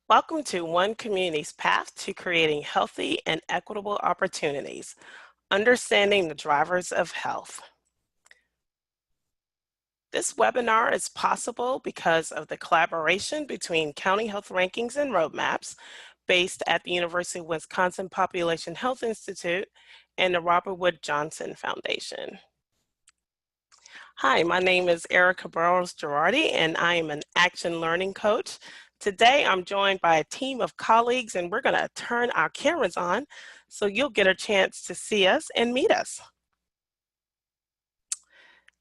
Welcome to One Community's Path to Creating Healthy and Equitable Opportunities, Understanding the Drivers of Health. This webinar is possible because of the collaboration between County Health Rankings and Roadmaps, based at the University of Wisconsin Population Health Institute and the Robert Wood Johnson Foundation. Hi, my name is Erica Burrows-Girardi, and I am an action learning coach. Today, I'm joined by a team of colleagues, and we're going to turn our cameras on so you'll get a chance to see us and meet us.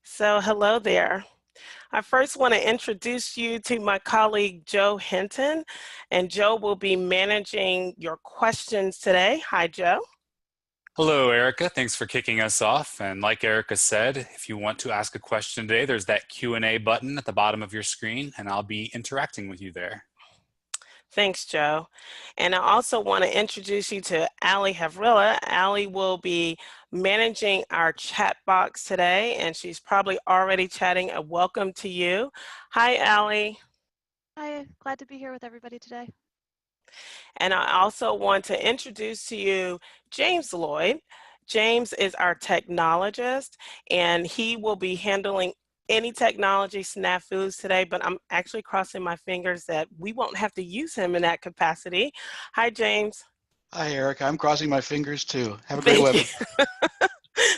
So hello there. I first want to introduce you to my colleague, Joe Hinton, and Joe will be managing your questions today. Hi, Joe. Hello, Erica. Thanks for kicking us off. And like Erica said, if you want to ask a question today, there's that Q&A button at the bottom of your screen, and I'll be interacting with you there. Thanks, Joe. And I also want to introduce you to Allie Havrilla. Allie will be managing our chat box today, and she's probably already chatting. A welcome to you. Hi, Allie. Hi, glad to be here with everybody today. And I also want to introduce to you James Lloyd. James is our technologist, and he will be handling any technology snafus today, but I'm actually crossing my fingers that we won't have to use him in that capacity. Hi, James. Hi, Erica. I'm crossing my fingers too. Have a great webinar.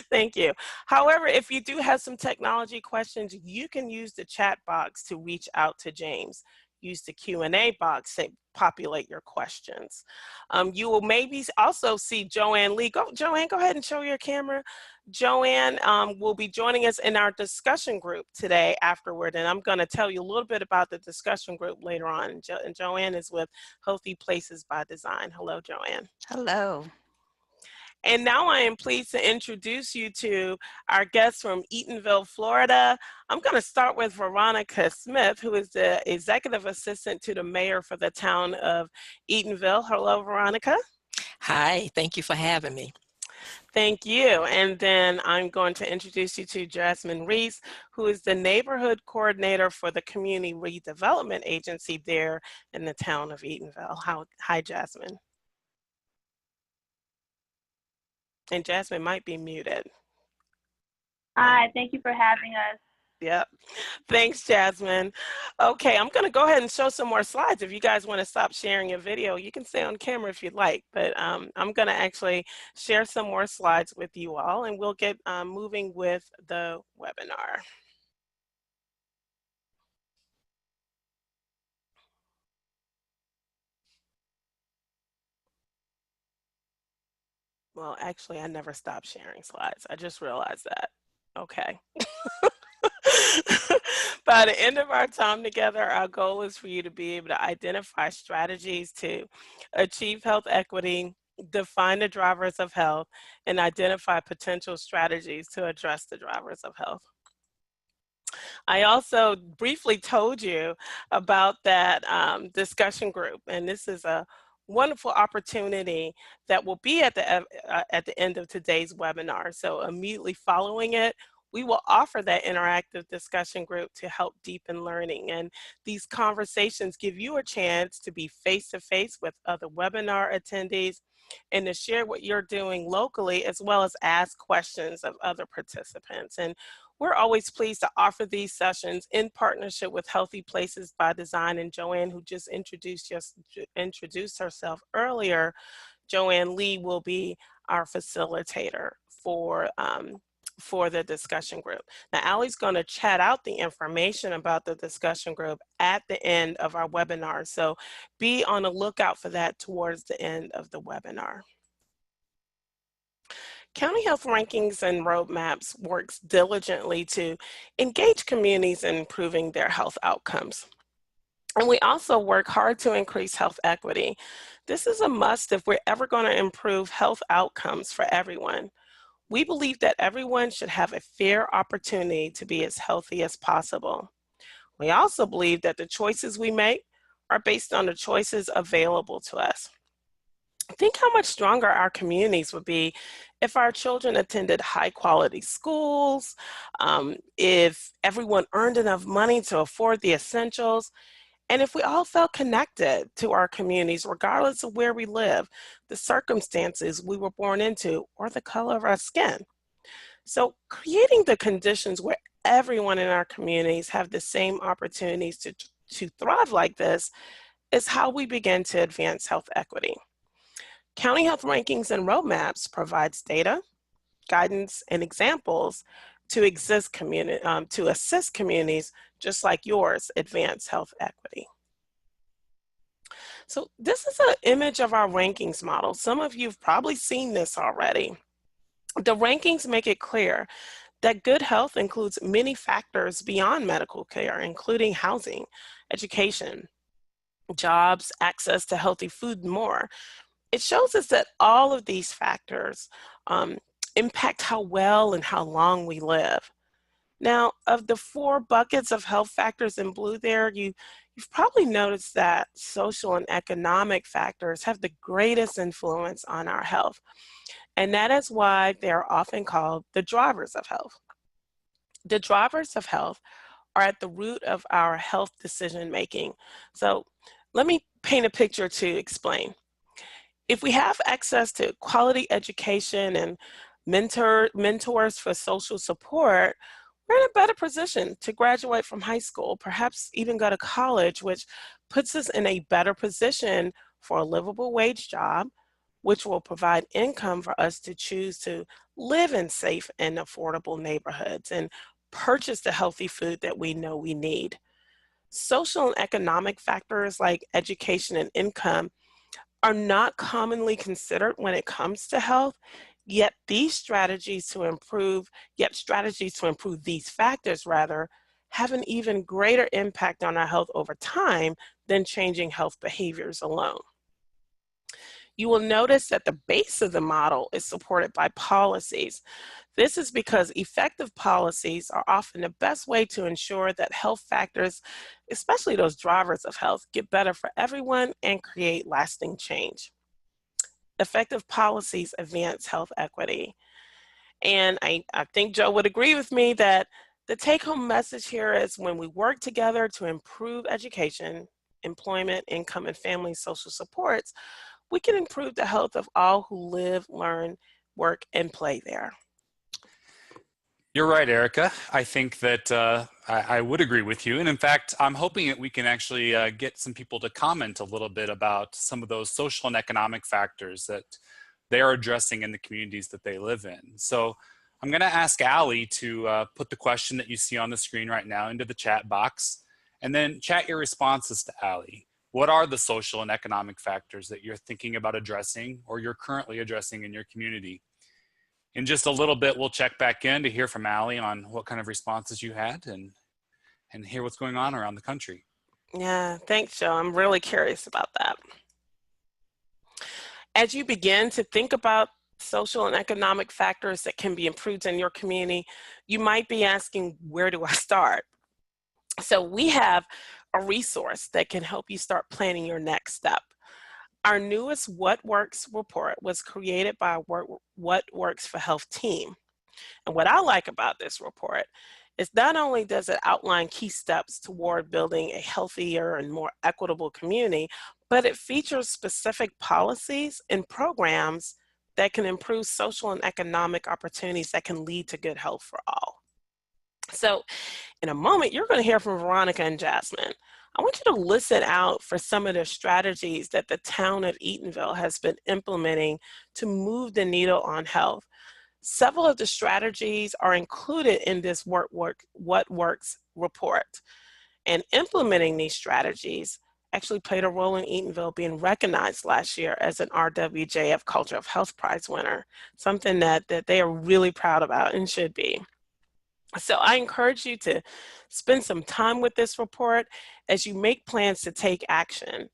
Thank you. However, if you do have some technology questions, you can use the chat box to reach out to James. Use the Q&A box to populate your questions. You will maybe also see Joanne Lee. Joanne, go ahead and show your camera. Joanne will be joining us in our discussion group today afterward, and I'm going to tell you a little bit about the discussion group later on. And Joanne is with Healthy Places by Design. Hello, Joanne. Hello. And now I am pleased to introduce you to our guest from Eatonville, Florida. I'm going to start with Veronica Smith, who is the Executive Assistant to the Mayor for the town of Eatonville. Hello, Veronica. Hi, thank you for having me. Thank you. And then I'm going to introduce you to Jasmine Reese, who is the Neighborhood Coordinator for the Community Redevelopment Agency there in the town of Eatonville. Hi, Jasmine. And Jasmine might be muted. Hi, thank you for having us. Yep. Thanks, Jasmine. Okay, I'm going to go ahead and show some more slides. If you guys want to stop sharing your video, you can stay on camera if you'd like, but I'm going to actually share some more slides with you all, and we'll get moving with the webinar. Well, actually, I never stopped sharing slides. I just realized that. Okay. By the end of our time together, our goal is for you to be able to identify strategies to achieve health equity, define the drivers of health, and identify potential strategies to address the drivers of health. I also briefly told you about that discussion group, and this is a wonderful opportunity that will be at the end of today's webinar. So immediately following it, we will offer that interactive discussion group to help deepen learning. And these conversations give you a chance to be face-to-face with other webinar attendees and to share what you're doing locally, as well as ask questions of other participants. And we're always pleased to offer these sessions in partnership with Healthy Places by Design. And Joanne, who just introduced herself earlier, Joanne Lee will be our facilitator for the discussion group. Now, Allie's going to chat out the information about the discussion group at the end of our webinar, so be on the lookout for that towards the end of the webinar. County Health Rankings and Roadmaps works diligently to engage communities in improving their health outcomes. And we also work hard to increase health equity. This is a must if we're ever going to improve health outcomes for everyone. We believe that everyone should have a fair opportunity to be as healthy as possible. We also believe that the choices we make are based on the choices available to us. Think how much stronger our communities would be if our children attended high-quality schools, if everyone earned enough money to afford the essentials, And if we all felt connected to our communities, regardless of where we live, the circumstances we were born into, or the color of our skin. So creating the conditions where everyone in our communities have the same opportunities to thrive like this is how we begin to advance health equity. County health rankings and roadmaps provides data, guidance, and examples to assist communities just like yours advance health equity. So this is an image of our rankings model. Some of you have probably seen this already. The rankings make it clear that good health includes many factors beyond medical care, including housing, education, jobs, access to healthy food, and more. It shows us that all of these factors impact how well and how long we live. Now, of the 4 buckets of health factors in blue there, you've probably noticed that social and economic factors have the greatest influence on our health. And that is why they're often called the drivers of health. The drivers of health are at the root of our health decision making. So let me paint a picture to explain. If we have access to quality education and mentors for social support, we're in a better position to graduate from high school, perhaps even go to college, which puts us in a better position for a livable wage job, which will provide income for us to choose to live in safe and affordable neighborhoods and purchase the healthy food that we know we need. Social and economic factors like education and income are not commonly considered when it comes to health, yet strategies to improve these factors have an even greater impact on our health over time than changing health behaviors alone. You will notice that the base of the model is supported by policies. This is because effective policies are often the best way to ensure that health factors, especially those drivers of health, get better for everyone and create lasting change. Effective policies advance health equity. And I think Joe would agree with me that the take-home message here is when we work together to improve education, employment, income, and family social supports, we can improve the health of all who live, learn, work, and play there. You're right, Erica. I think that I would agree with you. And in fact, I'm hoping that we can actually get some people to comment a little bit about some of those social and economic factors that they are addressing in the communities that they live in. So I'm going to ask Allie to put the question that you see on the screen right now into the chat box, and then chat your responses to Allie. What are the social and economic factors that you're thinking about addressing or you're currently addressing in your community? In just a little bit, we'll check back in to hear from Allie on what kind of responses you had and hear what's going on around the country. Yeah, thanks, Joe. I'm really curious about that. As you begin to think about social and economic factors that can be improved in your community, you might be asking, where do I start? So we have a resource that can help you start planning your next step. Our newest What Works report was created by What Works for Health team. And what I like about this report is not only does it outline key steps toward building a healthier and more equitable community, but it features specific policies and programs that can improve social and economic opportunities that can lead to good health for all. So in a moment, you're going to hear from Veronica and Jasmine. I want you to listen out for some of the strategies that the town of Eatonville has been implementing to move the needle on health. Several of the strategies are included in this What Works report. And implementing these strategies actually played a role in Eatonville being recognized last year as an RWJF Culture of Health Prize winner, something that they are really proud about and should be. So I encourage you to spend some time with this report as you make plans to take action.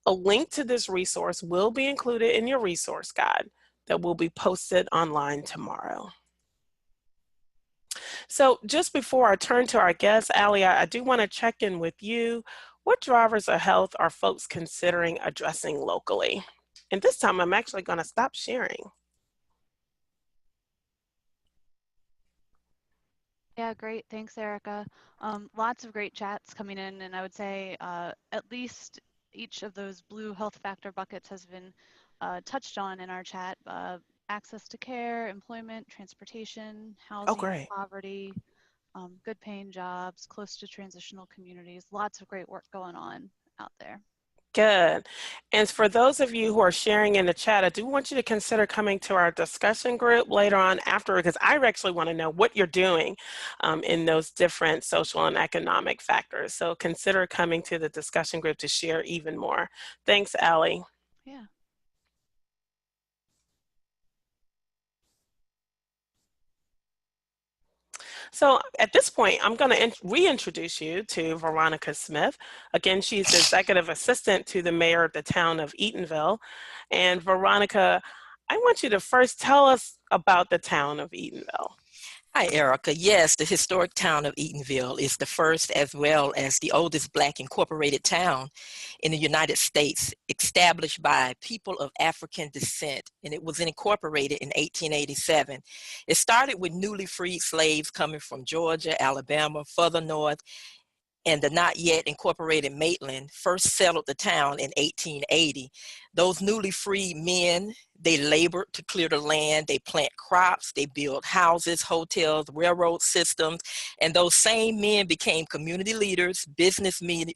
A link to this resource will be included in your resource guide that will be posted online tomorrow. So just before I turn to our guest, Allie, I do want to check in with you. What drivers of health are folks considering addressing locally? And this time I'm actually going to stop sharing. Yeah, great. Thanks, Erica. Lots of great chats coming in, and I would say at least each of those blue health factor buckets has been touched on in our chat. Access to care, employment, transportation, Oh, housing, great. poverty, good paying jobs, close to transitional communities. Lots of great work going on out there. Good. And for those of you who are sharing in the chat, I do want you to consider coming to our discussion group later on after, because I actually want to know what you're doing in those different social and economic factors. So consider coming to the discussion group to share even more. Thanks, Allie. Yeah. So at this point, I'm going to reintroduce you to Veronica Smith. Again, she's the executive assistant to the mayor of the town of Eatonville. And Veronica, I want you to first tell us about the town of Eatonville. Hi, Erica. Yes, the historic town of Eatonville is the first as well as the oldest Black incorporated town in the United States, established by people of African descent, and it was incorporated in 1887. It started with newly freed slaves coming from Georgia, Alabama, further north, and the not yet incorporated Maitland first settled the town in 1880. Those newly freed men, they labored to clear the land, they plant crops, they build houses, hotels, railroad systems, and those same men became community leaders, businessmen,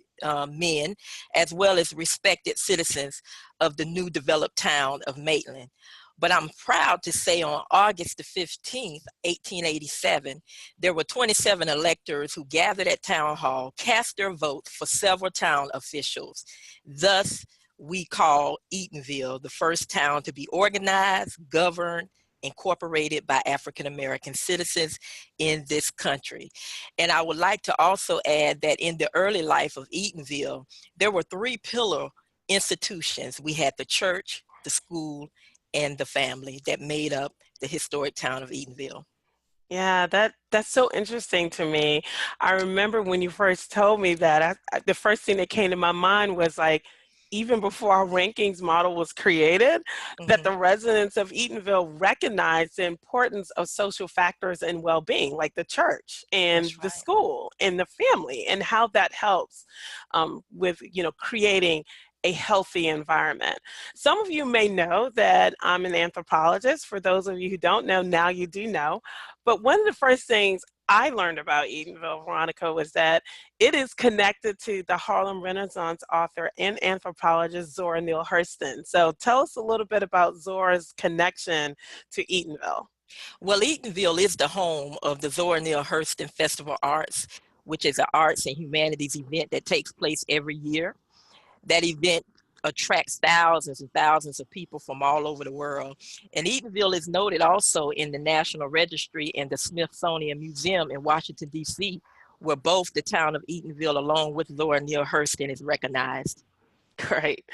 men, as well as respected citizens of the new developed town of Maitland. But I'm proud to say on August the 15th, 1887, there were 27 electors who gathered at Town Hall, cast their votes for several town officials. Thus, we call Eatonville the first town to be organized, governed, incorporated by African American citizens in this country. And I would like to also add that in the early life of Eatonville, there were three pillar institutions. We had the church, the school, and the family that made up the historic town of Eatonville. Yeah, that's so interesting to me. I remember when you first told me that, the first thing that came to my mind was like, even before our rankings model was created, that the residents of Eatonville recognized the importance of social factors and well-being, like the church and That's the right. school and the family, and how that helps with, creating a healthy environment. Some of you may know that I'm an anthropologist. For those of you who don't know, now you do know. But one of the first things I learned about Eatonville, Veronica, was that it is connected to the Harlem Renaissance author and anthropologist Zora Neale Hurston. So tell us a little bit about Zora's connection to Eatonville. Well, Eatonville is the home of the Zora Neale Hurston Festival Arts, which is an arts and humanities event that takes place every year. That event attracts thousands and thousands of people from all over the world. And Eatonville is noted also in the National Registry and the Smithsonian Museum in Washington, D.C., where both the town of Eatonville, along with Zora Neale Hurston, is recognized. Great.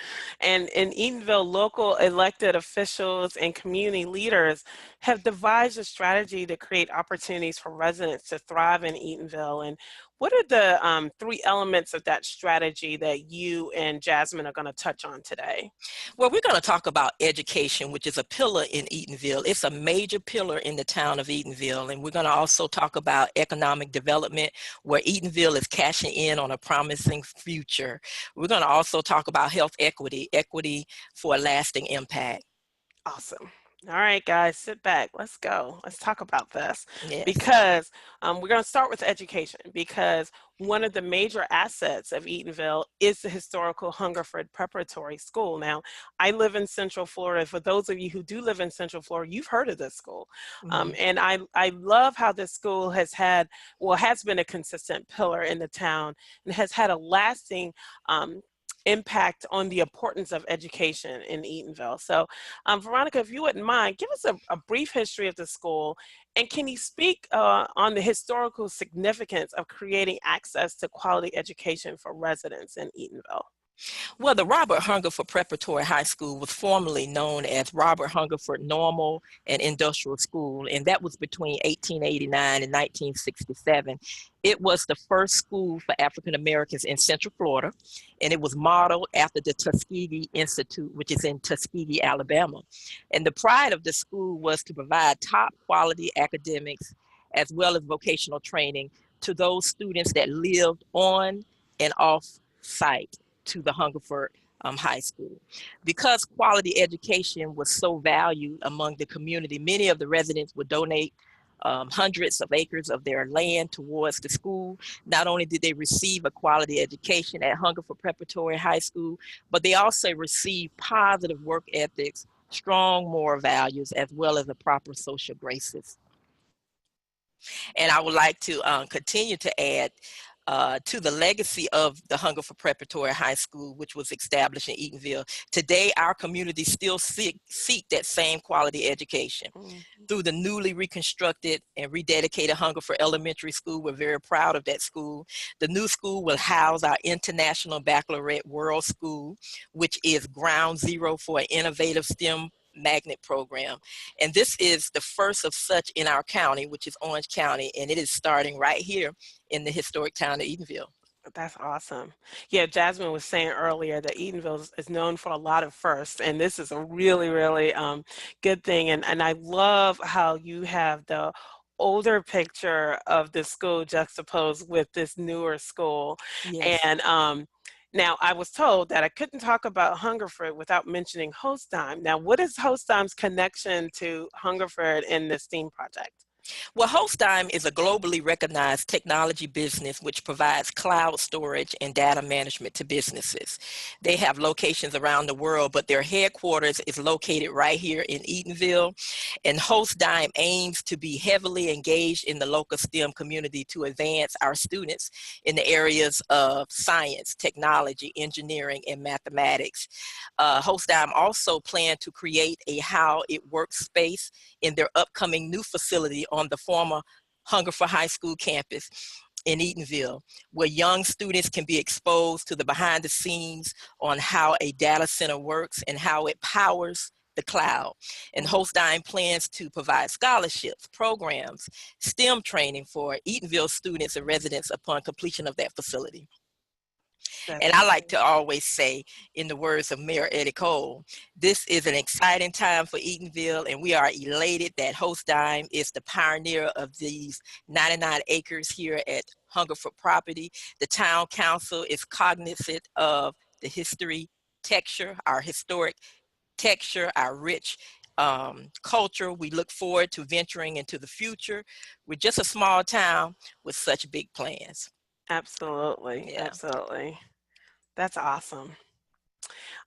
And in Eatonville, local elected officials and community leaders have devised a strategy to create opportunities for residents to thrive in Eatonville. And what are the three elements of that strategy that you and Jasmine are going to touch on today? Well, we're going to talk about education, which is a pillar in Eatonville. It's a major pillar in the town of Eatonville. And we're going to also talk about economic development, where Eatonville is cashing in on a promising future. We're going to also talk about health equity, equity for a lasting impact. Awesome. All right, guys, sit back. Let's go. Let's talk about this. Yes. Because we're going to start with education, because one of the major assets of Eatonville is the historical Hungerford Preparatory School. Now, I live in Central Florida. For those of you who do live in Central Florida, you've heard of this school. And I love how this school has been a consistent pillar in the town and has had a lasting impact on the importance of education in Eatonville. So Veronica, if you wouldn't mind, give us a brief history of the school, and can you speak on the historical significance of creating access to quality education for residents in Eatonville? Well, the Robert Hungerford Preparatory High School was formerly known as Robert Hungerford Normal and Industrial School, and that was between 1889 and 1967. It was the first school for African Americans in Central Florida, and it was modeled after the Tuskegee Institute, which is in Tuskegee, Alabama. And the pride of the school was to provide top quality academics as well as vocational training to those students that lived on and off site to the Hungerford High School. Because quality education was so valued among the community, many of the residents would donate hundreds of acres of their land towards the school. Not only did they receive a quality education at Hungerford Preparatory High School, but they also received positive work ethics, strong moral values, as well as the proper social graces. And I would like to continue to add to the legacy of the Hungerford Preparatory High School, which was established in Eatonville. Today, our community still seek that same quality education. Through the newly reconstructed and rededicated Hungerford Elementary School, we're very proud of that school. The new school will house our International Baccalaureate World School, which is ground zero for an innovative STEM magnet program. And this is the first of such in our county, which is Orange County, and it is starting right here in the historic town of Eatonville. That's awesome. Yeah, Jasmine was saying earlier that Eatonville is known for a lot of firsts, and this is a really, really good thing. And I love how you have the older picture of the school juxtaposed with this newer school. Yes. And now I was told that I couldn't talk about Hungerford without mentioning Hostime. Now, what is Hostime's connection to Hungerford in the STEAM project? Well, Hostime is a globally recognized technology business which provides cloud storage and data management to businesses. They have locations around the world, but their headquarters is located right here in Eatonville. And Hostime aims to be heavily engaged in the local STEM community to advance our students in the areas of science, technology, engineering, and mathematics. Hostime also plan to create a How It Works space in their upcoming new facility on the former Hungerford High School campus in Eatonville, where young students can be exposed to the behind the scenes on how a data center works and how it powers the cloud. And Hostime plans to provide scholarships, programs, STEM training for Eatonville students and residents upon completion of that facility. And I like to always say, in the words of Mayor Eddie Cole, this is an exciting time for Eatonville, and we are elated that Hostime is the pioneer of these 99 acres here at Hungerford property. The town council is cognizant of the history, texture, our historic texture, our rich culture. We look forward to venturing into the future. We're just a small town with such big plans. Absolutely, Yeah. absolutely. That's awesome.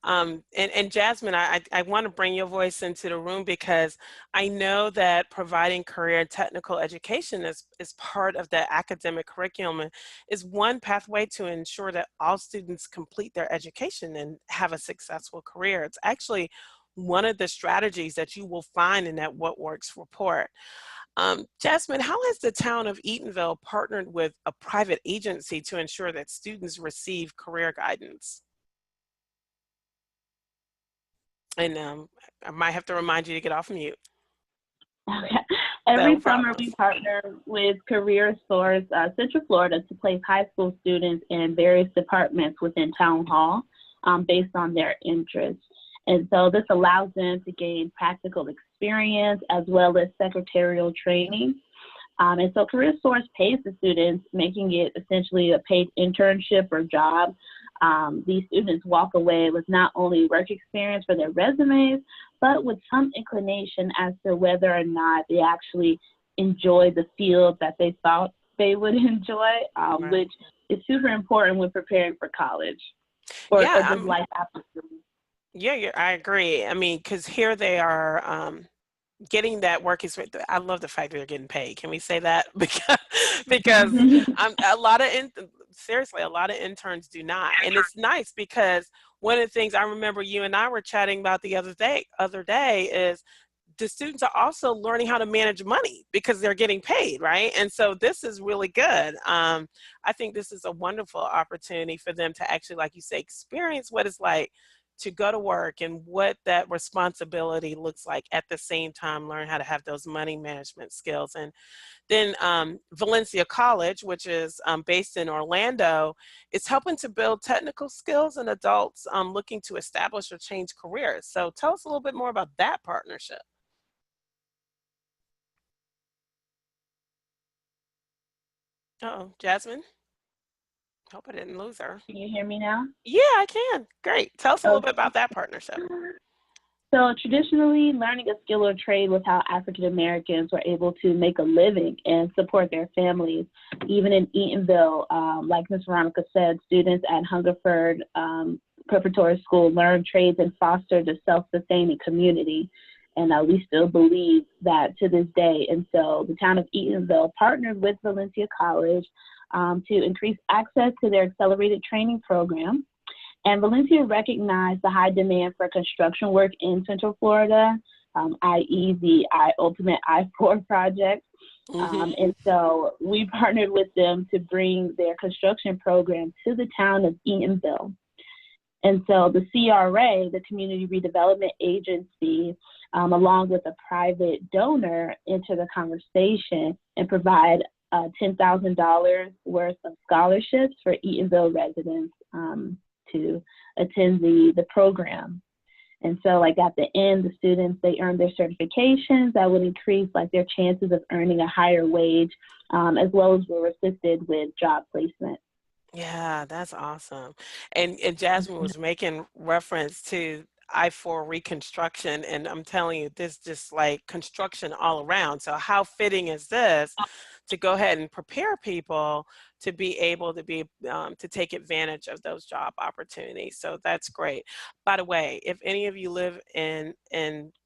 And Jasmine, I want to bring your voice into the room because I know that providing career and technical education is part of the academic curriculum and is one pathway to ensure that all students complete their education and have a successful career. It's actually one of the strategies that you will find in that What Works report. Jasmine, how has the town of Eatonville partnered with a private agency to ensure that students receive career guidance? And I might have to remind you to get off mute. Okay. Every No summer problem. we partner with Career Source Central Florida to place high school students in various departments within Town Hall based on their interests. And so this allows them to gain practical experience as well as secretarial training. And so Career Source pays the students, making it essentially a paid internship or job. These students walk away with not only work experience for their resumes, but with some inclination as to whether or not they actually enjoy the field that they thought they would enjoy, Right. which is super important when preparing for college or just life opportunities. Yeah, I agree. I mean, because here they are getting that work experience. I love the fact that they're getting paid. Can we say that? Because a lot of seriously, a lot of interns do not, and it's nice because one of the things I remember you and I were chatting about the other day is the students are also learning how to manage money because they're getting paid, right? And so this is really good. I think this is a wonderful opportunity for them to actually, like you say, experience what it's like to go to work and what that responsibility looks like, at the same time learn how to have those money management skills. And then Valencia College, which is based in Orlando, is helping to build technical skills in adults looking to establish or change careers. So tell us a little bit more about that partnership. Uh-oh, Jasmine? Hope I didn't lose her. Can you hear me now? Yeah, I can. Great. Tell us a little bit about that partnership. So traditionally, learning a skill or trade was how African Americans were able to make a living and support their families. Even in Eatonville, like Ms. Veronica said, students at Hungerford Preparatory School learned trades and fostered a self-sustaining community. And we still believe that to this day. And so the town of Eatonville partnered with Valencia College to increase access to their accelerated training program. And Valencia recognized the high demand for construction work in Central Florida, i.e. the ultimate I-4 project. And so we partnered with them to bring their construction program to the town of Eatonville. And so the CRA, the Community Redevelopment Agency, along with a private donor, enter the conversation and provide $10,000 worth of scholarships for Eatonville residents to attend the program. And so like at the end, the students, they earn their certifications that would increase like their chances of earning a higher wage, as well as were assisted with job placement. Yeah, that's awesome. And Jasmine was making reference to I-4 reconstruction, and I'm telling you, this just like construction all around. So how fitting is this to go ahead and prepare people to be able to to take advantage of those job opportunities? So that's great. By the way, if any of you live in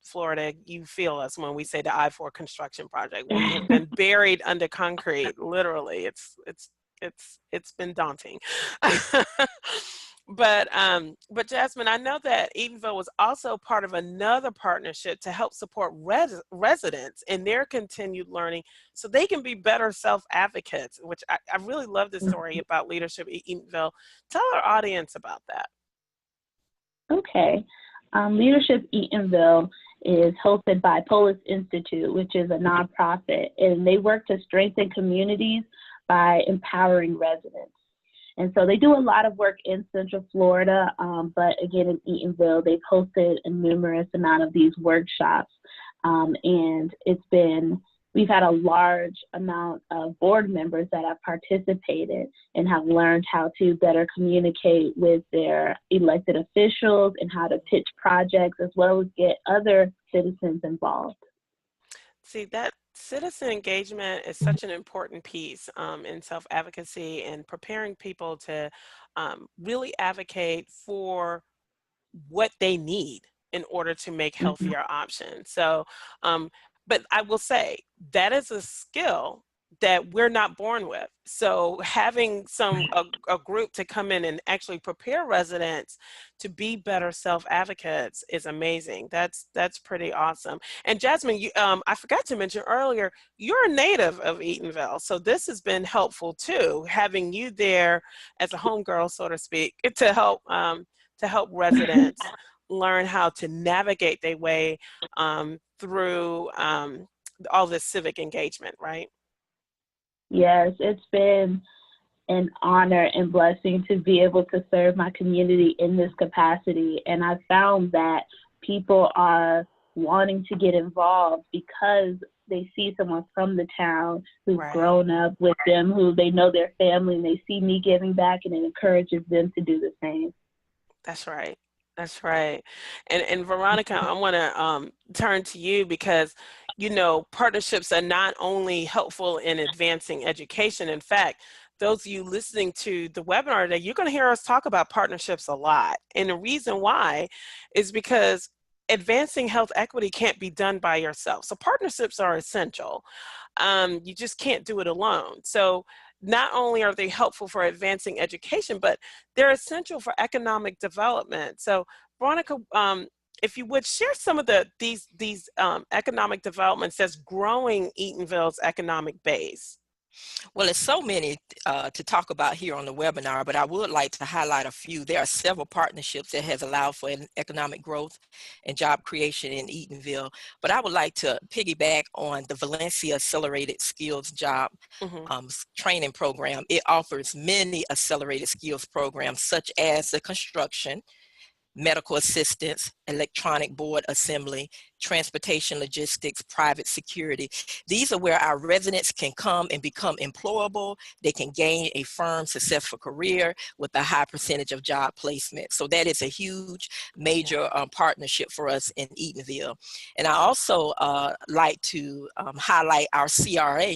Florida, you feel us when we say the I-4 construction project. We have been buried under concrete, literally. It's been daunting. But Jasmine, I know that Eatonville was also part of another partnership to help support residents in their continued learning so they can be better self-advocates, which I really love this story about leadership at Eatonville. Tell our audience about that. Okay. Leadership Eatonville is hosted by Polis Institute, which is a nonprofit, and they work to strengthen communities by empowering residents. And so they do a lot of work in Central Florida, but again, in Eatonville, they've hosted a numerous amount of these workshops. And we've had a large amount of board members that have participated and have learned how to better communicate with their elected officials and how to pitch projects, as well as get other citizens involved. See, that citizen engagement is such an important piece in self-advocacy and preparing people to really advocate for what they need in order to make healthier options. So, but I will say that is a skill that we're not born with. So having a group to come in and actually prepare residents to be better self-advocates is amazing. That's pretty awesome. And Jasmine, I forgot to mention earlier, you're a native of Eatonville. So this has been helpful too, having you there as a homegirl, so to speak, to help residents learn how to navigate their way through all this civic engagement, right? Yes, it's been an honor and blessing to be able to serve my community in this capacity. And I found that people are wanting to get involved because they see someone from the town who's grown up with them, who they know their family, and they see me giving back, and it encourages them to do the same. That's right. That's right. And Veronica, I want to turn to you because, you know, partnerships are not only helpful in advancing education. In fact, those of you listening to the webinar today, you're going to hear us talk about partnerships a lot. And the reason why is because advancing health equity can't be done by yourself. So partnerships are essential. You just can't do it alone. So not only are they helpful for advancing education, but they're essential for economic development. So Veronica, if you would share some of these economic developments that's growing Eatonville's economic base. Well, it's so many to talk about here on the webinar, but I would like to highlight a few. There are several partnerships that has allowed for economic growth and job creation in Eatonville, but I would like to piggyback on the Valencia Accelerated Skills Job Training Program. It offers many accelerated skills programs such as the construction, medical assistance, electronic board assembly, transportation, logistics, private security. These are where our residents can come and become employable. They can gain a firm, successful career with a high percentage of job placement. So that is a huge, major partnership for us in Eatonville. And I also like to highlight our CRA,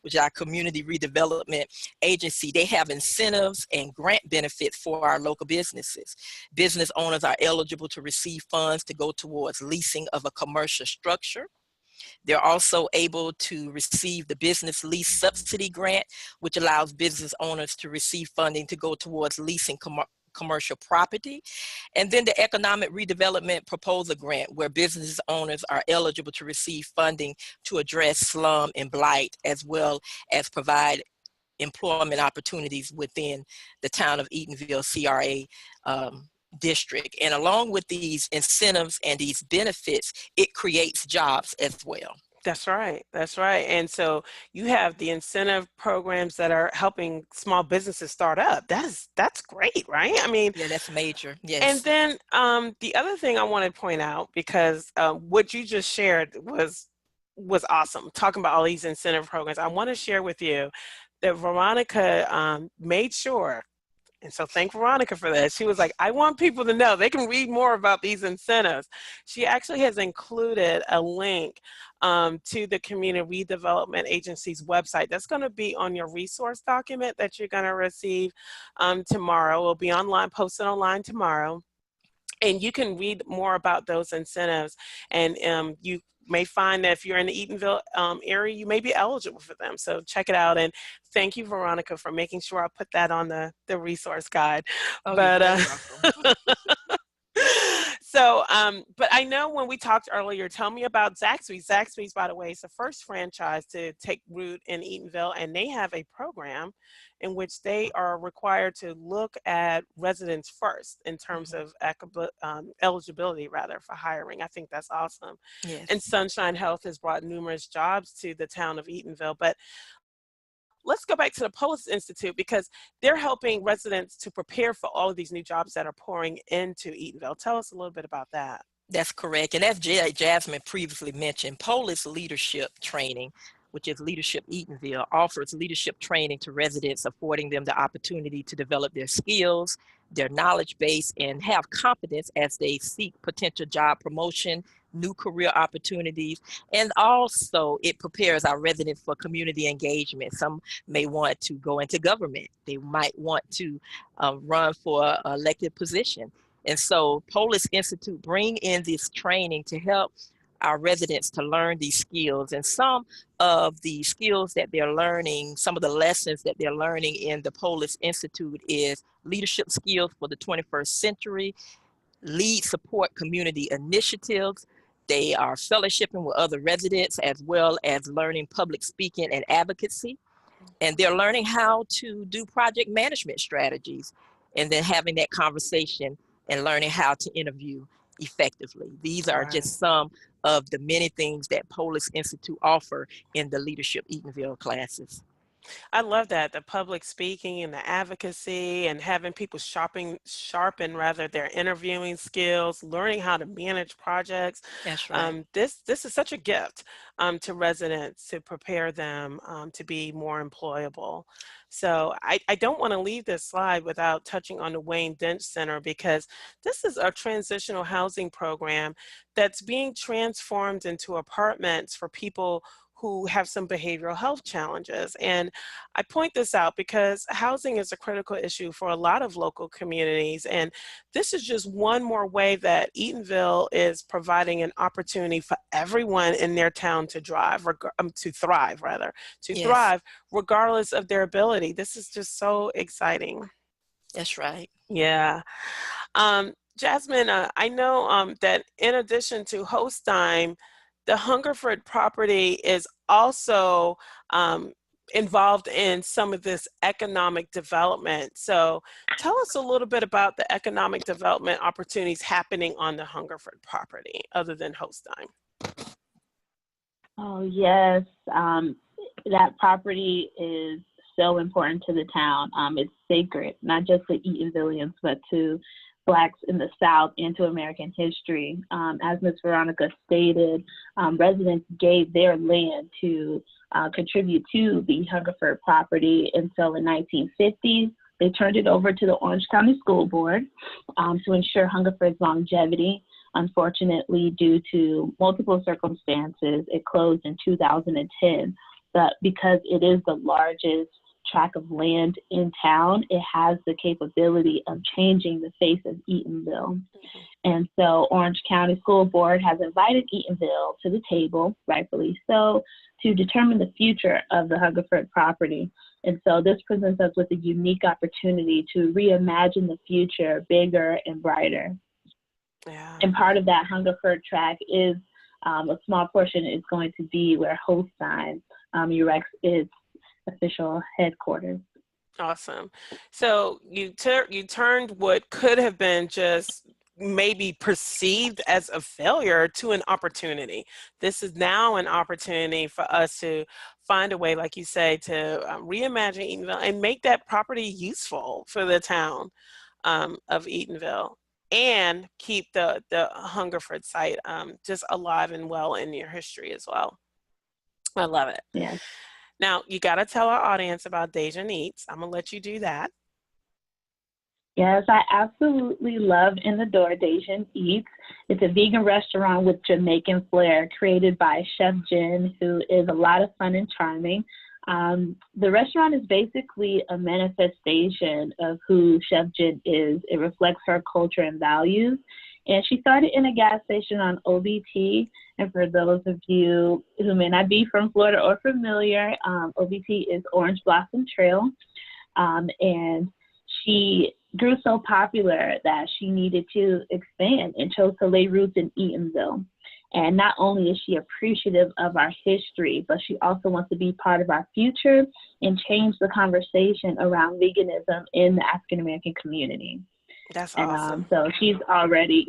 which is our Community Redevelopment Agency. They have incentives and grant benefits for our local businesses. Business owners are eligible to receive funds to go towards leasing of a commercial structure. They're also able to receive the business lease subsidy grant, which allows business owners to receive funding to go towards leasing commercial property. And then the Economic Redevelopment Proposal Grant, where business owners are eligible to receive funding to address slum and blight, as well as provide employment opportunities within the town of Eatonville CRA district. And along with these incentives and these benefits, it creates jobs as well. That's right. That's right. And so you have the incentive programs that are helping small businesses start up. That's great, right? I mean, yeah, that's major. Yes. And then the other thing I want to point out, because what you just shared was awesome, talking about all these incentive programs. I want to share with you that Veronica made sure. And so thank Veronica for that. She was like, I want people to know they can read more about these incentives. She actually has included a link to the Community Redevelopment Agency's website. That's going to be on your resource document that you're going to receive tomorrow. It will be online, posted online tomorrow. And you can read more about those incentives. And you may find that if you're in the Eatonville area, you may be eligible for them. So check it out. And thank you, Veronica, for making sure I put that on the resource guide. Oh, but you're welcome. So, but I know when we talked earlier, tell me about Zaxby's. Zaxby's, by the way, is the first franchise to take root in Eatonville, and they have a program in which they are required to look at residents first in terms of eligibility, rather, for hiring. I think that's awesome. Yes. And Sunshine Health has brought numerous jobs to the town of Eatonville. But let's go back to the Polis Institute, because they're helping residents to prepare for all of these new jobs that are pouring into Eatonville. Tell us a little bit about that. That's correct. And as Jasmine previously mentioned, Polis Leadership Training, which is Leadership Eatonville, offers leadership training to residents, affording them the opportunity to develop their skills, their knowledge base, and have confidence as they seek potential job promotion, new career opportunities. And also it prepares our residents for community engagement. Some may want to go into government. They might want to run for an elected position. And so Polis Institute bring in this training to help our residents to learn these skills. And some of the skills that they're learning, some of the lessons that they're learning in the Polis Institute is leadership skills for the 21st century, lead support community initiatives. They are fellowshipping with other residents, as well as learning public speaking and advocacy. And they're learning how to do project management strategies, and then having that conversation and learning how to interview effectively. These are just some of the many things that Polis Institute offer in the Leadership Eatonville classes. I love that, the public speaking and the advocacy, and having people sharpen rather their interviewing skills, learning how to manage projects. That's right. This is such a gift to residents, to prepare them to be more employable. So I don't want to leave this slide without touching on the Wayne Dench Center, because this is a transitional housing program that's being transformed into apartments for people who have some behavioral health challenges. And I point this out because housing is a critical issue for a lot of local communities. And this is just one more way that Eatonville is providing an opportunity for everyone in their town to thrive, regardless of their ability. This is just so exciting. That's right. Yeah. Jasmine, I know that in addition to Holstein, the Hungerford property is also involved in some of this economic development. So tell us a little bit about the economic development opportunities happening on the Hungerford property, other than Holstein. Oh, yes. That property is so important to the town. It's sacred, not just to Eatonvillians, but to Blacks in the South into American history. As Ms. Veronica stated, residents gave their land to contribute to the Hungerford property until the 1950s. They turned it over to the Orange County School Board to ensure Hungerford's longevity. Unfortunately, due to multiple circumstances, it closed in 2010. But because it is the largest tract of land in town, it has the capability of changing the face of Eatonville. And so Orange County School Board has invited Eatonville to the table, rightfully so, to determine the future of the Hungerford property. And so this presents us with a unique opportunity to reimagine the future bigger and brighter. Yeah. And part of that Hungerford tract is a small portion is going to be where Holstein erects its official headquarters. Awesome. So you turned what could have been just maybe perceived as a failure to an opportunity. This is now an opportunity for us to find a way, like you say, to reimagine Eatonville and make that property useful for the town of Eatonville, and keep the Hungerford site just alive and well in your history as well. I love it. Yeah. Now, you got to tell our audience about Dejan Eats. I'm going to let you do that. Yes, I absolutely love and adore Dejan Eats. It's a vegan restaurant with Jamaican flair created by Chef Jen, who is a lot of fun and charming. The restaurant is basically a manifestation of who Chef Jen is. It reflects her culture and values. And she started in a gas station on OBT. And for those of you who may not be from Florida or familiar, OBT is Orange Blossom Trail. And she grew so popular that she needed to expand and chose to lay roots in Eatonville. And not only is she appreciative of our history, but she also wants to be part of our future and change the conversation around veganism in the African American community. That's awesome. And so she's already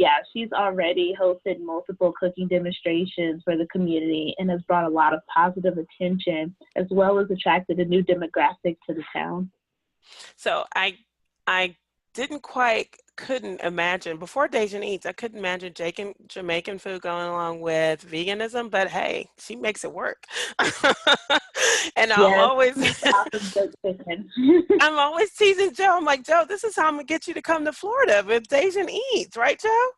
hosted multiple cooking demonstrations for the community and has brought a lot of positive attention, as well as attracted a new demographic to the town. So I couldn't imagine, before Dejan Eats, I couldn't imagine Jamaican food going along with veganism, but hey, she makes it work. And I'm always teasing Joe. I'm like, Joe, this is how I'm gonna get you to come to Florida with Dejan Eats, right, Joe?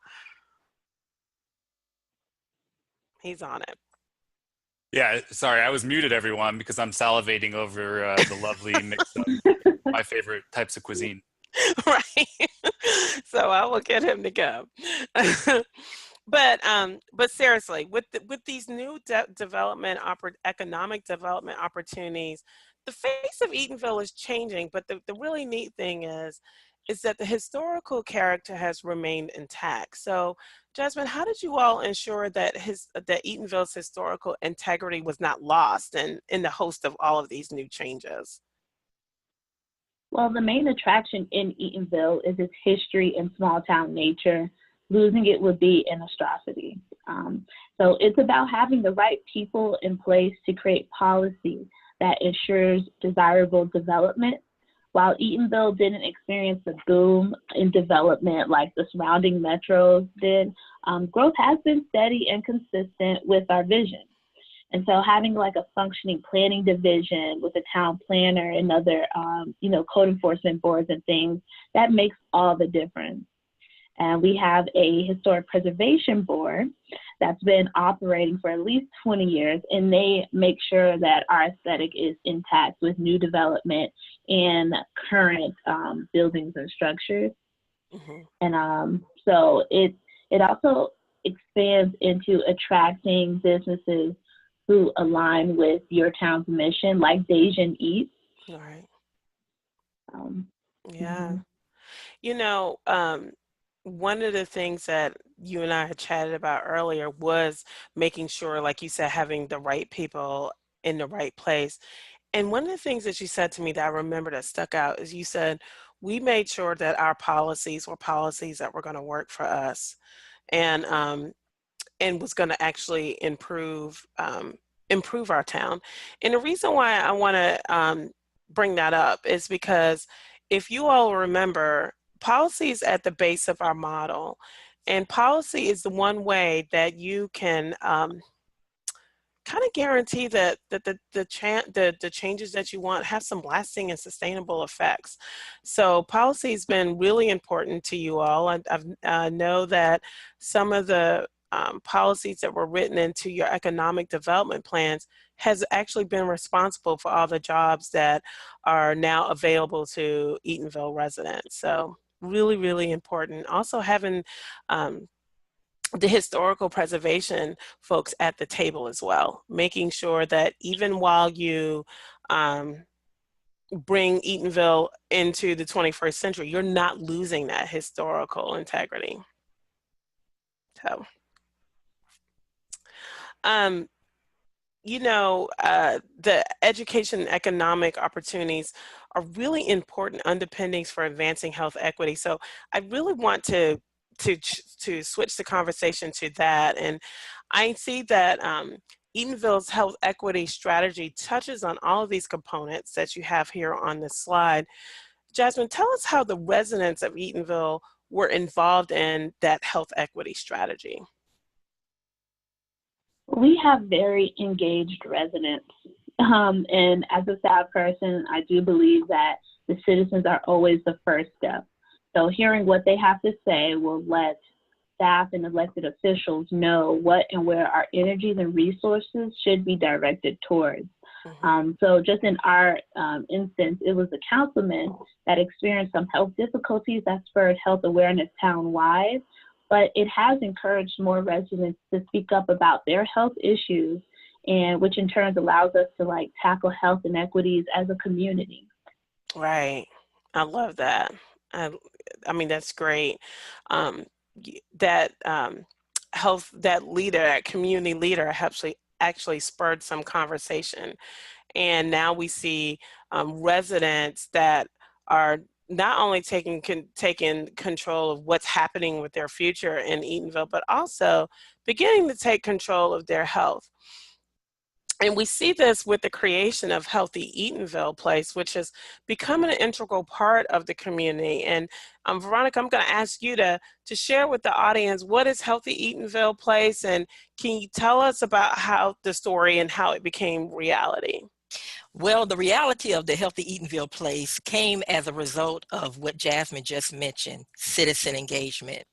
He's on it. Yeah, sorry, I was muted, everyone, because I'm salivating over the lovely mix of my favorite types of cuisine. Right. So I will get him to go. But seriously, with these new economic development opportunities, the face of Eatonville is changing. But the really neat thing is that the historical character has remained intact. So, Jasmine, how did you all ensure that Eatonville's historical integrity was not lost in the host of all of these new changes? Well, the main attraction in Eatonville is its history and small town nature. Losing it would be an atrocity. So it's about having the right people in place to create policy that ensures desirable development. While Eatonville didn't experience the boom in development like the surrounding metros did, growth has been steady and consistent with our vision. And so having like a functioning planning division with a town planner and other, code enforcement boards and things, that makes all the difference. And we have a historic preservation board that's been operating for at least 20 years, and they make sure that our aesthetic is intact with new development and current buildings and structures. Mm-hmm. And so it also expands into attracting businesses who align with your town's mission, like Dejan Eats. All right. Mm-hmm. One of the things that you and I had chatted about earlier was making sure, like you said, having the right people in the right place. And one of the things that you said to me that I remember that stuck out is you said, we made sure that our policies were policies that were going to work for us and was going to actually improve our town. And the reason why I want to bring that up is because if you all remember, policy is at the base of our model, and policy is the one way that you can kind of guarantee that the changes that you want have some lasting and sustainable effects. So policy has been really important to you all. I know that some of the policies that were written into your economic development plans has actually been responsible for all the jobs that are now available to Eatonville residents. So really, really important. Also having the historical preservation folks at the table as well, making sure that even while you bring Eatonville into the 21st century, you're not losing that historical integrity. So, you know, the education and economic opportunities are really important underpinnings for advancing health equity. So I really want to switch the conversation to that. And I see that Eatonville's health equity strategy touches on all of these components that you have here on this slide. Jasmine, tell us how the residents of Eatonville were involved in that health equity strategy. We have very engaged residents. And as a staff person, I do believe that the citizens are always the first step. So hearing what they have to say will let staff and elected officials know what and where our energies and resources should be directed towards. So just in our instance, it was a councilman that experienced some health difficulties that spurred health awareness town-wide, but it has encouraged more residents to speak up about their health issues, and which in turn allows us to tackle health inequities as a community. Right. I love that. I mean, that's great. That community leader actually spurred some conversation. And now we see residents that are not only taking control of what's happening with their future in Eatonville, but also beginning to take control of their health. And we see this with the creation of Healthy Eatonville Place, which is becoming an integral part of the community. And Veronica, I'm going to ask you to share with the audience, what is Healthy Eatonville Place, and can you tell us about how the story and how it became reality? Well, the reality of the Healthy Eatonville Place came as a result of what Jasmine just mentioned, citizen engagement.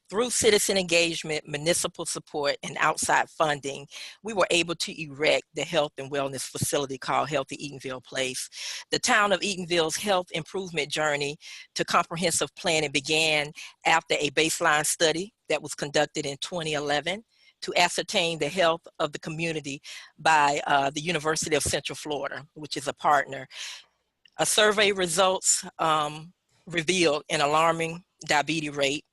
Through citizen engagement, municipal support, and outside funding, we were able to erect the health and wellness facility called Healthy Eatonville Place. The town of Eatonville's health improvement journey to comprehensive planning began after a baseline study that was conducted in 2011 to ascertain the health of the community by the University of Central Florida, which is a partner. A survey results revealed an alarming diabetes rate,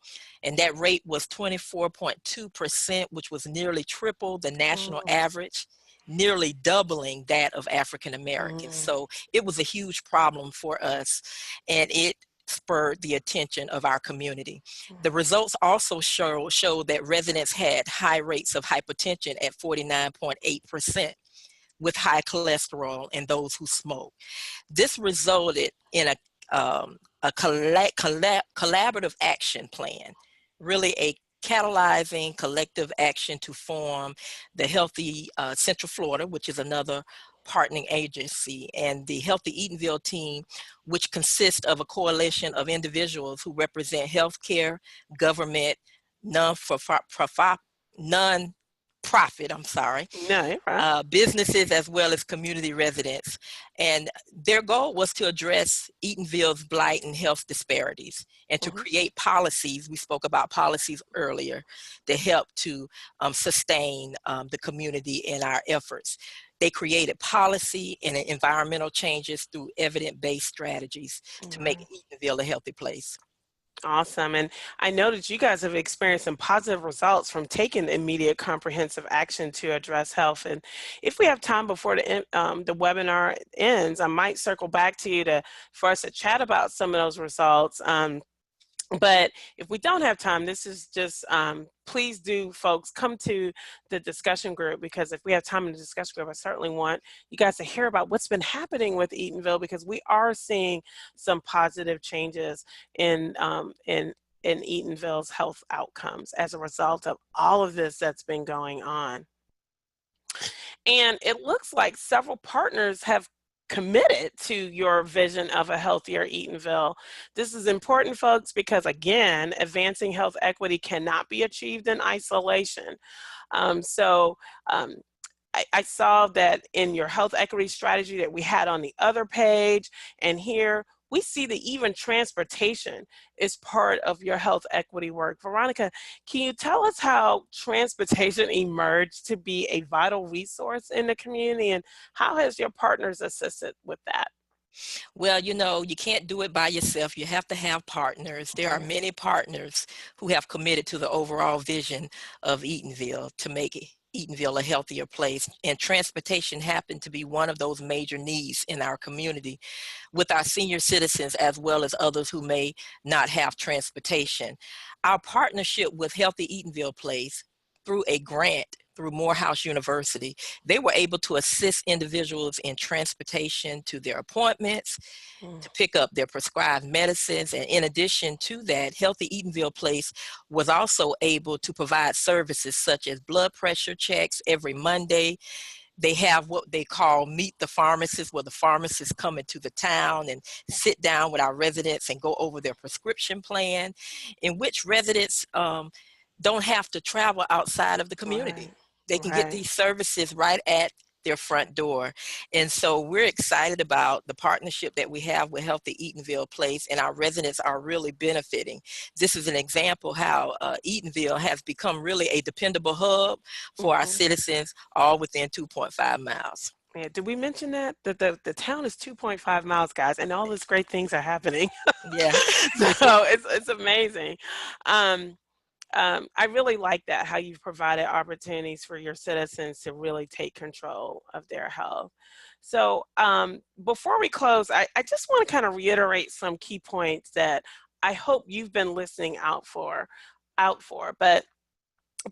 and that rate was 24.2%, which was nearly triple the national average, nearly doubling that of African Americans. So it was a huge problem for us, and it spurred the attention of our community. The results also show that residents had high rates of hypertension at 49.8%, with high cholesterol in those who smoke. This resulted in a collaborative action plan, really a catalyzing collective action to form the Healthy Central Florida, which is another partnering agency, and the Healthy Eatonville team, which consists of a coalition of individuals who represent healthcare, government, non-profit, businesses, as well as community residents. And their goal was to address Eatonville's blight and health disparities, and to create policies, we spoke about policies earlier, to help to sustain the community in our efforts. They created policy and environmental changes through evidence-based strategies to make Eatonville a healthy place. Awesome. And I know that you guys have experienced some positive results from taking immediate comprehensive action to address health. And if we have time before the webinar ends, I might circle back to you for us to chat about some of those results. But if we don't have time, this is just, please do, folks, come to the discussion group, because if we have time in the discussion group, I certainly want you guys to hear about what's been happening with Eatonville, because we are seeing some positive changes in Eatonville's health outcomes as a result of all of this that's been going on. And it looks like several partners have committed to your vision of a healthier Eatonville. This is important, folks, because again, advancing health equity cannot be achieved in isolation. I saw that in your health equity strategy that we had on the other page, and here we see that even transportation is part of your health equity work. Veronica, can you tell us how transportation emerged to be a vital resource in the community, and how has your partners assisted with that? Well, you know, you can't do it by yourself. You have to have partners. There are many partners who have committed to the overall vision of Eatonville to make Eatonville a healthier place. And transportation happened to be one of those major needs in our community with our senior citizens, as well as others who may not have transportation. Our partnership with Healthy Eatonville Place through a grant through Morehouse University, they were able to assist individuals in transportation to their appointments, to pick up their prescribed medicines. And in addition to that, Healthy Eatonville Place was also able to provide services such as blood pressure checks every Monday. They have what they call Meet the Pharmacist, where the pharmacists come into the town and sit down with our residents and go over their prescription plan, in which residents don't have to travel outside of the community. Right. They can get these services right at their front door. And so we're excited about the partnership that we have with Healthy Eatonville Place, and our residents are really benefiting. This is an example how Eatonville has become really a dependable hub for our citizens, all within 2.5 miles. Yeah, did we mention that? The town is 2.5 miles, guys, and all these great things are happening. Yeah. So it's amazing. I really like that, how you've provided opportunities for your citizens to really take control of their health. So before we close, I just want to kind of reiterate some key points that I hope you've been listening out for. But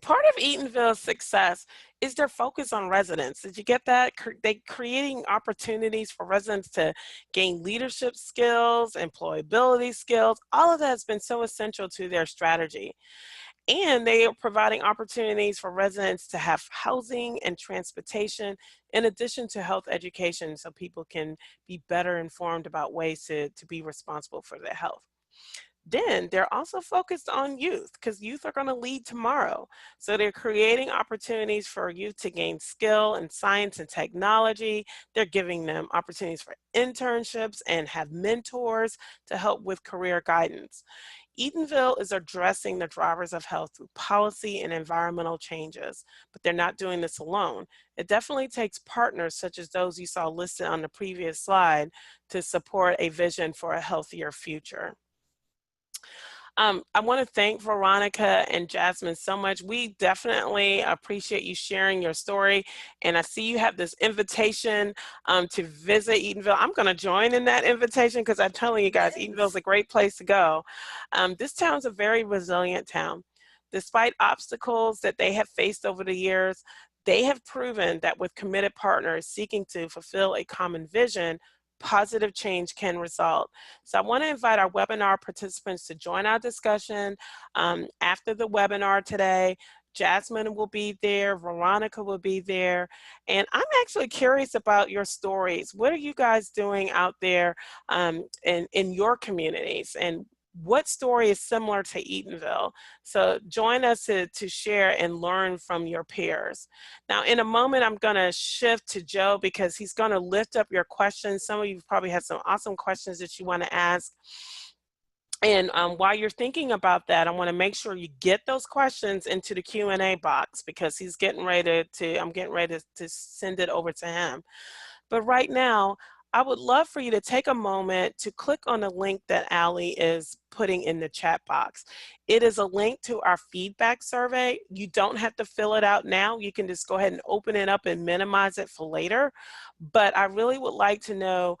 part of Eatonville's success is their focus on residents. Did you get that? They creating opportunities for residents to gain leadership skills, employability skills. All of that has been so essential to their strategy. And they are providing opportunities for residents to have housing and transportation, in addition to health education, so people can be better informed about ways to be responsible for their health. Then they're also focused on youth, because youth are going to lead tomorrow. So they're creating opportunities for youth to gain skill in science and technology. They're giving them opportunities for internships and have mentors to help with career guidance. Eatonville is addressing the drivers of health through policy and environmental changes, but they're not doing this alone. It definitely takes partners such as those you saw listed on the previous slide to support a vision for a healthier future. I want to thank Veronica and Jasmine so much. We definitely appreciate you sharing your story. And I see you have this invitation to visit Eatonville. I'm going to join in that invitation, because I'm telling you guys, Eatonville is a great place to go. This town's a very resilient town. Despite obstacles that they have faced over the years, they have proven that with committed partners seeking to fulfill a common vision, positive change can result. So I want to invite our webinar participants to join our discussion after the webinar today. Jasmine will be there, Veronica will be there, and I'm actually curious about your stories. What are you guys doing out there in your communities, and what story is similar to Eatonville? So join us to share and learn from your peers. Now, in a moment, I'm going to shift to Joe, because he's going to lift up your questions. Some of you probably have some awesome questions that you want to ask. And while you're thinking about that, I want to make sure you get those questions into the Q&A box, because he's getting ready I'm getting ready to send it over to him. But right now, I would love for you to take a moment to click on the link that Allie is putting in the chat box. It is a link to our feedback survey. You don't have to fill it out now. You can just go ahead and open it up and minimize it for later. But I really would like to know,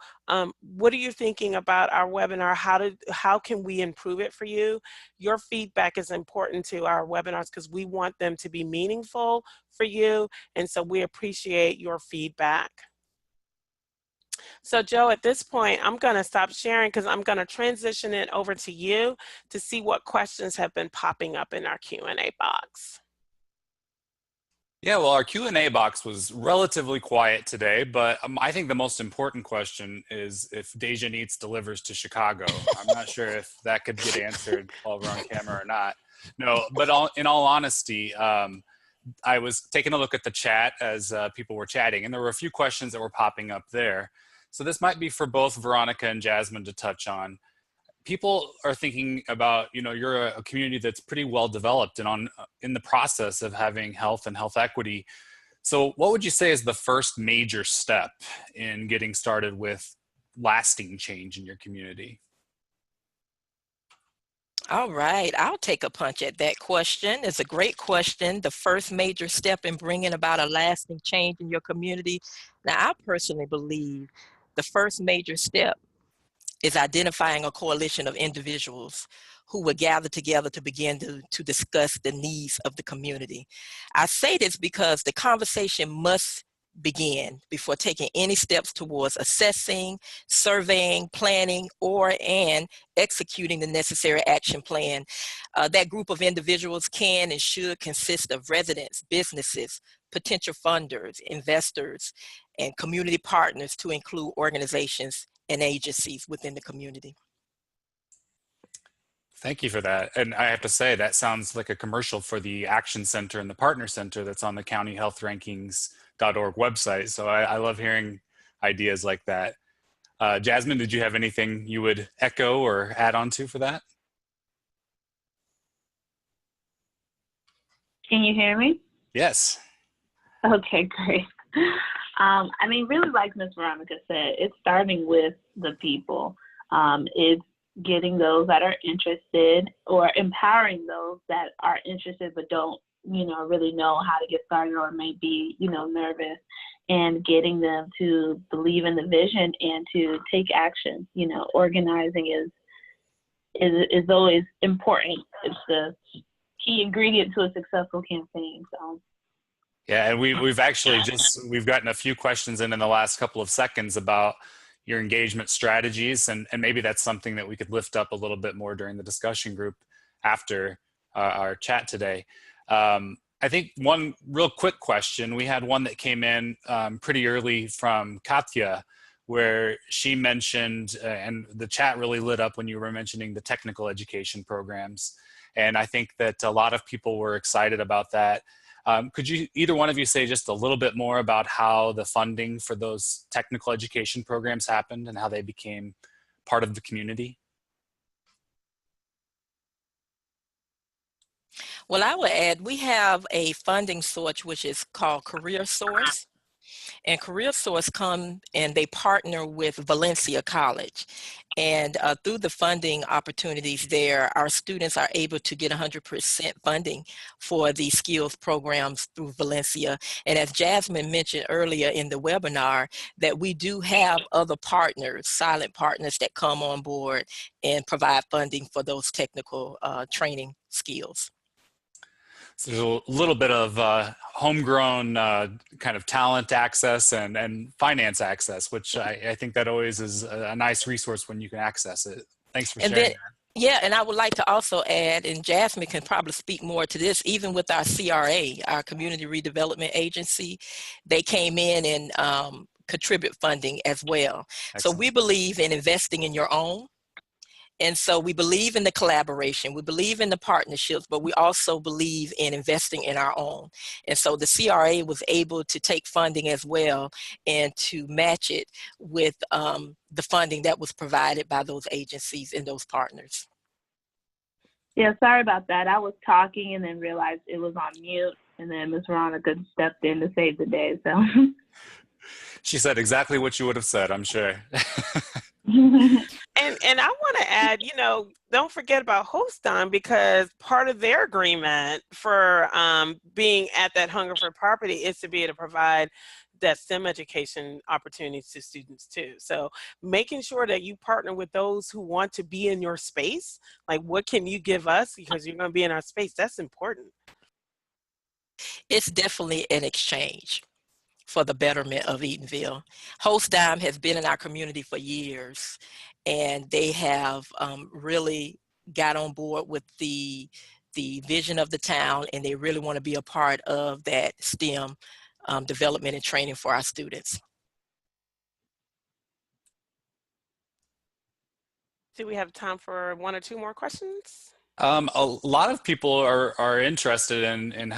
what are you thinking about our webinar? How can we improve it for you? Your feedback is important to our webinars because we want them to be meaningful for you. And so we appreciate your feedback. So Joe, at this point, I'm going to stop sharing because I'm going to transition it over to you to see what questions have been popping up in our Q&A box. Yeah, well, our Q&A box was relatively quiet today, but I think the most important question is if Deja Neats delivers to Chicago. I'm not sure if that could get answered while we're on camera or not. No, but in all honesty, I was taking a look at the chat as people were chatting, and there were a few questions that were popping up there. So this might be for both Veronica and Jasmine to touch on. People are thinking about, you're a community that's pretty well developed and in the process of having health and health equity. So what would you say is the first major step in getting started with lasting change in your community? All right, I'll take a punch at that question. It's a great question. The first major step in bringing about a lasting change in your community. Now, I personally believe the first major step is identifying a coalition of individuals who will gather together to begin to discuss the needs of the community. I say this because the conversation must begin before taking any steps towards assessing, surveying, planning, and executing the necessary action plan. That group of individuals can and should consist of residents, businesses, potential funders, investors, and community partners, to include organizations and agencies within the community. Thank you for that. And I have to say, that sounds like a commercial for the Action Center and the Partner Center that's on the countyhealthrankings.org website. So I love hearing ideas like that. Jasmine, did you have anything you would echo or add on to for that? Can you hear me? Yes. Okay, great. I mean, really, like Ms. Veronica said, it's starting with the people. It's getting those that are interested, or empowering those that are interested but don't, really know how to get started, or may be, nervous, and getting them to believe in the vision and to take action. Organizing is always important. It's the key ingredient to a successful campaign. So. Yeah, and we've actually we've gotten a few questions in the last couple of seconds about your engagement strategies, and maybe that's something that we could lift up a little bit more during the discussion group after our chat today. I think one real quick question, we had one that came in pretty early from Katya, where she mentioned, and the chat really lit up when you were mentioning the technical education programs. And I think that a lot of people were excited about that. Could you, either one of you, say just a little bit more about how the funding for those technical education programs happened and how they became part of the community? Well, I would add, we have a funding source which is called Career Source. And Career Source come and they partner with Valencia College. And through the funding opportunities there, our students are able to get 100% funding for the skills programs through Valencia. And as Jasmine mentioned earlier in the webinar, that we do have other partners, silent partners, that come on board and provide funding for those technical training skills. So there's a little bit of homegrown kind of talent access and finance access, which I think that always is a nice resource when you can access it. Thanks for sharing that. Yeah, and I would like to also add, and Jasmine can probably speak more to this, even with our CRA, our Community Redevelopment Agency, they came in and contribute funding as well. Excellent. So we believe in investing in your own. And so we believe in the collaboration, we believe in the partnerships, but we also believe in investing in our own. And so the CRA was able to take funding as well and to match it with the funding that was provided by those agencies and those partners. Yeah, sorry about that. I was talking and then realized it was on mute, and then Ms. Veronica stepped in to save the day. So she said exactly what you would have said, I'm sure. And I want to add, don't forget about host time, because part of their agreement for being at that Hungerford property is to be able to provide that STEM education opportunities to students too. So making sure that you partner with those who want to be in your space, like what can you give us because you're going to be in our space, that's important. It's definitely an exchange for the betterment of Eatonville. Host Dime has been in our community for years, and they have really got on board with the vision of the town, and they really want to be a part of that STEM development and training for our students. Do we have time for one or two more questions? A lot of people are interested in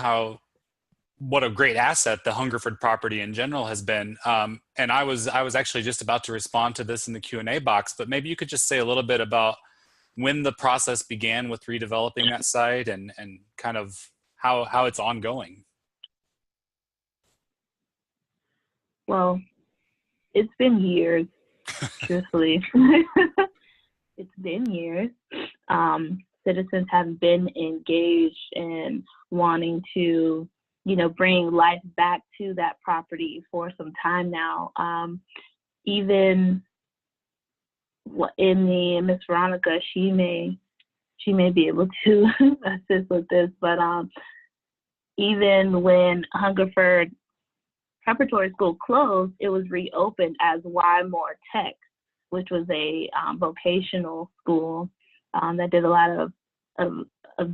what a great asset the Hungerford property in general has been. And I was actually just about to respond to this in the Q&A box, but maybe you could just say a little bit about when the process began with redeveloping that site and kind of how it's ongoing. Well, it's been years, truthfully. It's been years. Citizens have been engaged in wanting to, bring life back to that property for some time now. Even in Miss Veronica, she may be able to assist with this, but even when Hungerford Preparatory School closed, it was reopened as Wymore Tech, which was a vocational school that did a lot of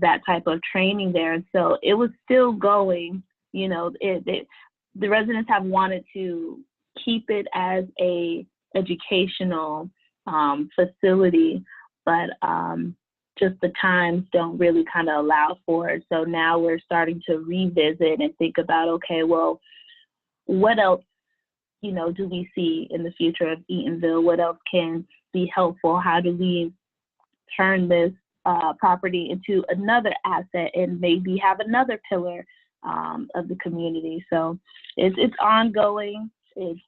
that type of training there. And so it was still going, the residents have wanted to keep it as a educational facility, but just the times don't really kind of allow for it. So now we're starting to revisit and think about, okay, well, what else, do we see in the future of Eatonville? What else can be helpful? How do we turn this property into another asset and maybe have another pillar of the community? So it's ongoing. It's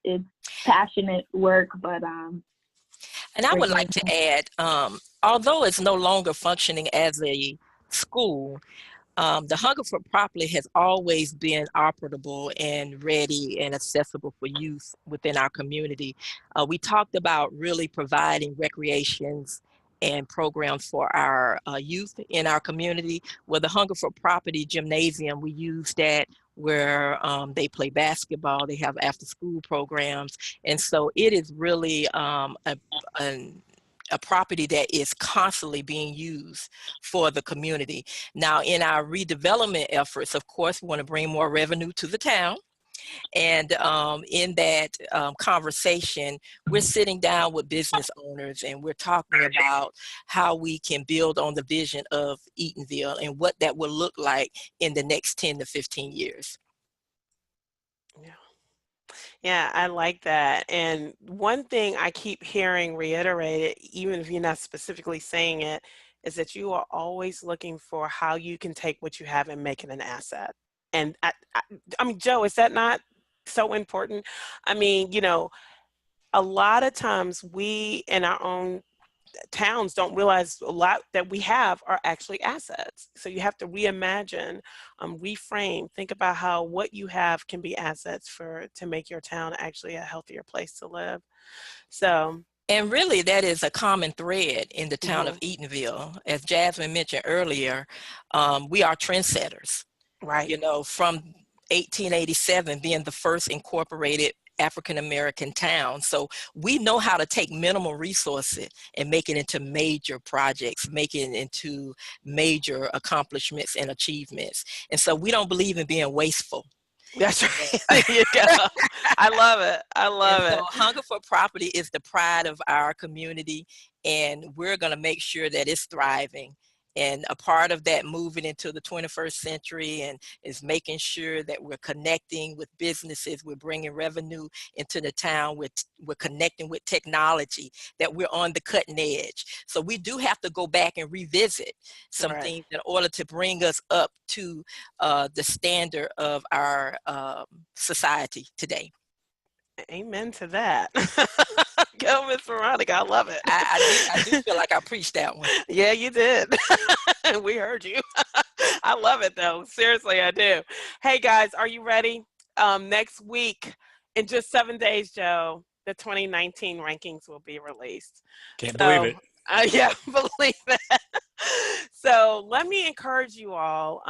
it's passionate work, but and I would like to add, although it's no longer functioning as a school, the Hungerford property has always been operable and ready and accessible for use within our community. We talked about really providing recreations and programs for our youth in our community. Well, the Hungerford property gymnasium, we use that where they play basketball, they have after school programs. And so it is really a property that is constantly being used for the community. Now, in our redevelopment efforts, of course, we want to bring more revenue to the town. And in that conversation, we're sitting down with business owners and we're talking about how we can build on the vision of Eatonville and what that will look like in the next 10 to 15 years. Yeah, I like that. And one thing I keep hearing reiterated, even if you're not specifically saying it, is that you are always looking for how you can take what you have and make it an asset. And I mean, Joe, is that not so important? I mean, a lot of times we in our own towns don't realize a lot that we have are actually assets. So you have to reimagine, reframe, think about how what you have can be assets to make your town actually a healthier place to live. So. And really, that is a common thread in the town of Eatonville. As Jasmine mentioned earlier, we are trendsetters. Right. From 1887 being the first incorporated African-American town. So we know how to take minimal resources and make it into major projects, make it into major accomplishments and achievements. And so we don't believe in being wasteful. That's right. There you go. I love it. I love it. So Hungerford property is the pride of our community, and we're going to make sure that it's thriving. And a part of that moving into the 21st century and is making sure that we're connecting with businesses, we're bringing revenue into the town, we're connecting with technology, that we're on the cutting edge. So we do have to go back and revisit some things in order to bring us up to the standard of our society today. Amen to that. Go, Miss Veronica. I love it. I do feel like I preached that one. Yeah, you did. We heard you. I love it though. Seriously, I do. Hey guys, are you ready? Next week, in just 7 days, Joe, the 2019 rankings will be released. Can't believe So, it. yeah, believe that. So let me encourage you all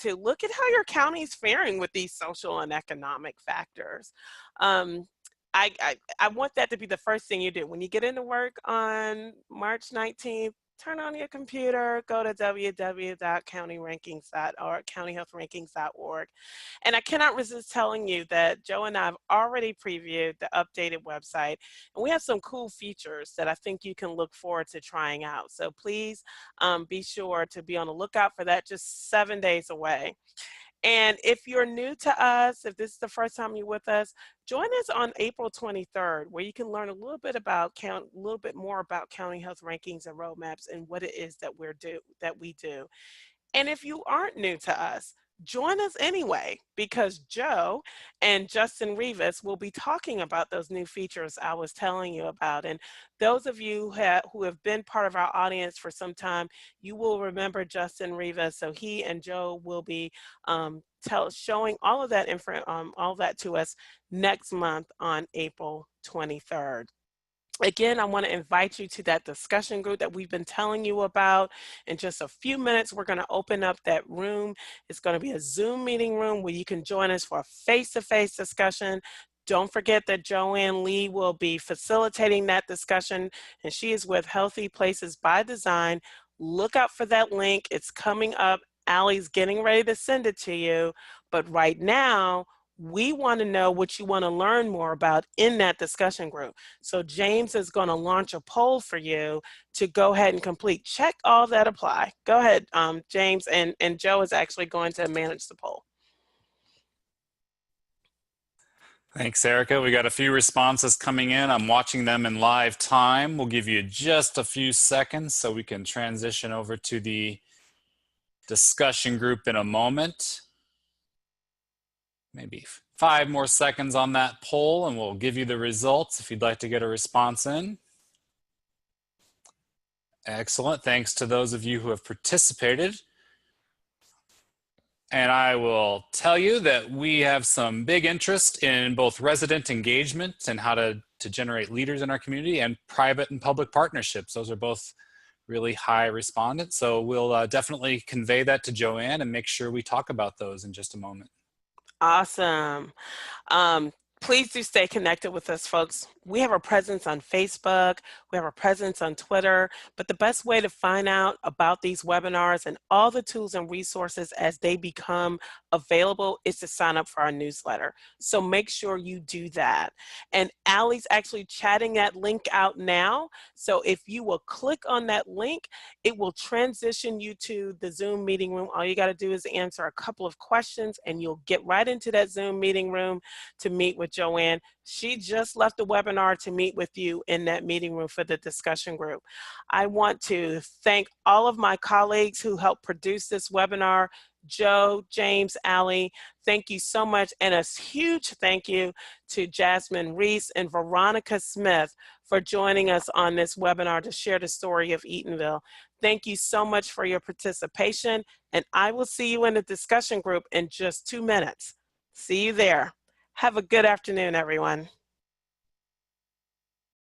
to look at how your county is faring with these social and economic factors. Um, I want that to be the first thing you do. When you get into work on March 19th, turn on your computer, go to www.countyrankings.org, countyhealthrankings.org. And I cannot resist telling you that Joe and I have already previewed the updated website, and we have some cool features that I think you can look forward to trying out. So please be sure to be on the lookout for that, just 7 days away. And if you're new to us, if this is the first time you're with us, join us on April 23rd, where you can learn a little bit more about county health rankings and roadmaps and what it is that we do. And if you aren't new to us, join us anyway, because Joe and Justin Rivas will be talking about those new features I was telling you about. And those of you who have been part of our audience for some time, you will remember Justin Rivas. So he and Joe will be showing all of that to us next month on April 23rd. Again, I want to invite you to that discussion group that we've been telling you about. In just a few minutes, we're going to open up that room. It's going to be a Zoom meeting room where you can join us for a face-to-face discussion. Don't forget that Joanne Lee will be facilitating that discussion, and she is with Healthy Places by Design. Look out for that link. It's coming up. Allie's getting ready to send it to you. But right now, we want to know what you want to learn more about in that discussion group. So James is going to launch a poll for you to go ahead and complete. Check all that apply. Go ahead, James, and Joe is actually going to manage the poll. Thanks, Erica. We got a few responses coming in. I'm watching them in live time. We'll give you just a few seconds so we can transition over to the discussion group in a moment. Maybe 5 more seconds on that poll and we'll give you the results if you'd like to get a response in. Excellent. Thanks to those of you who have participated. And I will tell you that we have some big interest in both resident engagement and how to generate leaders in our community, and private and public partnerships. Those are both really high respondents. So we'll definitely convey that to Joanne and make sure we talk about those in just a moment. Awesome. Please do stay connected with us, folks. We have a presence on Facebook, we have a presence on Twitter, but the best way to find out about these webinars and all the tools and resources as they become available is to sign up for our newsletter. So make sure you do that. And Allie's actually chatting that link out now. So if you will click on that link, it will transition you to the Zoom meeting room. All you got to do is answer a couple of questions and you'll get right into that Zoom meeting room to meet with Joanne. She just left the webinar to meet with you in that meeting room for the discussion group. I want to thank all of my colleagues who helped produce this webinar. Joe, James, Allie, thank you so much. And a huge thank you to Jasmine Reese and Veronica Smith for joining us on this webinar to share the story of Eatonville. Thank you so much for your participation, and I will see you in the discussion group in just 2 minutes. See you there. Have a good afternoon, everyone.